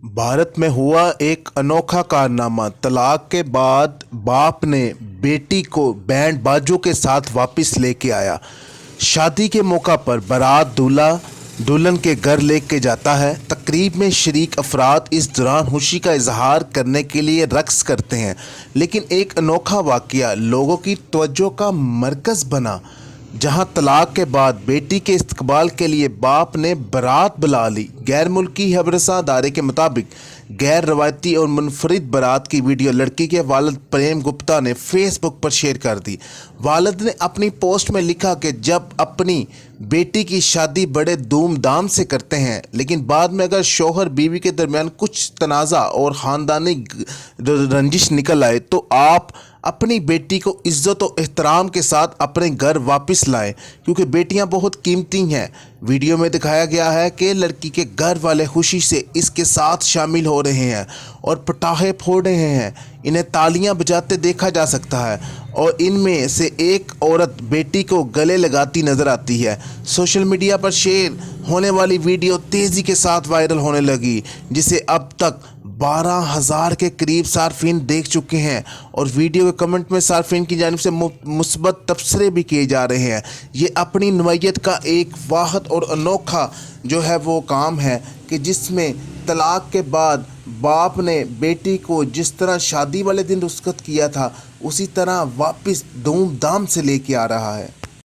भारत में हुआ एक अनोखा कारनामा। तलाक के बाद बाप ने बेटी को बैंड बाजों के साथ वापस लेके आया। शादी के मौका पर बारात दूल्हा दुल्हन के घर लेके जाता है। तकरीब में शरीक अफराद इस दौरान खुशी का इजहार करने के लिए रक्स करते हैं, लेकिन एक अनोखा वाकया लोगों की तवज्जो का मरकज़ बना। जहां तलाक के बाद बेटी के इस्तकबाल के लिए बाप ने बारात बुला ली। गैर मुल्की खबरसां अदारे के मुताबिक गैर रवायती और मुनफरिद बारात की वीडियो लड़की के वालिद प्रेम गुप्ता ने फेसबुक पर शेयर कर दी। वालिद ने अपनी पोस्ट में लिखा कि जब अपनी बेटी की शादी बड़े धूमधाम से करते हैं, लेकिन बाद में अगर शौहर बीवी के दरमियान कुछ तनाज़ा और ख़ानदानी रंजिश निकल आए तो आप अपनी बेटी को इज्जत और एहतराम के साथ अपने घर वापस लाएं, क्योंकि बेटियां बहुत कीमती हैं। वीडियो में दिखाया गया है कि लड़की के घर वाले खुशी से इसके साथ शामिल हो रहे हैं और पटाखे फोड़ रहे हैं। इन्हें तालियां बजाते देखा जा सकता है और इनमें से एक औरत बेटी को गले लगाती नजर आती है। सोशल मीडिया पर शेयर होने वाली वीडियो तेज़ी के साथ वायरल होने लगी, जिसे अब तक 12,000 के करीब सार्फिन देख चुके हैं और वीडियो के कमेंट में सार्फिन की जानिब से मुस्बत तबसरे भी किए जा रहे हैं। ये अपनी नौइयत का एक वाहिद और अनोखा जो है वो काम है कि जिसमें तलाक के बाद बाप ने बेटी को जिस तरह शादी वाले दिन रुखसत किया था, उसी तरह वापस धूमधाम से लेके आ रहा है।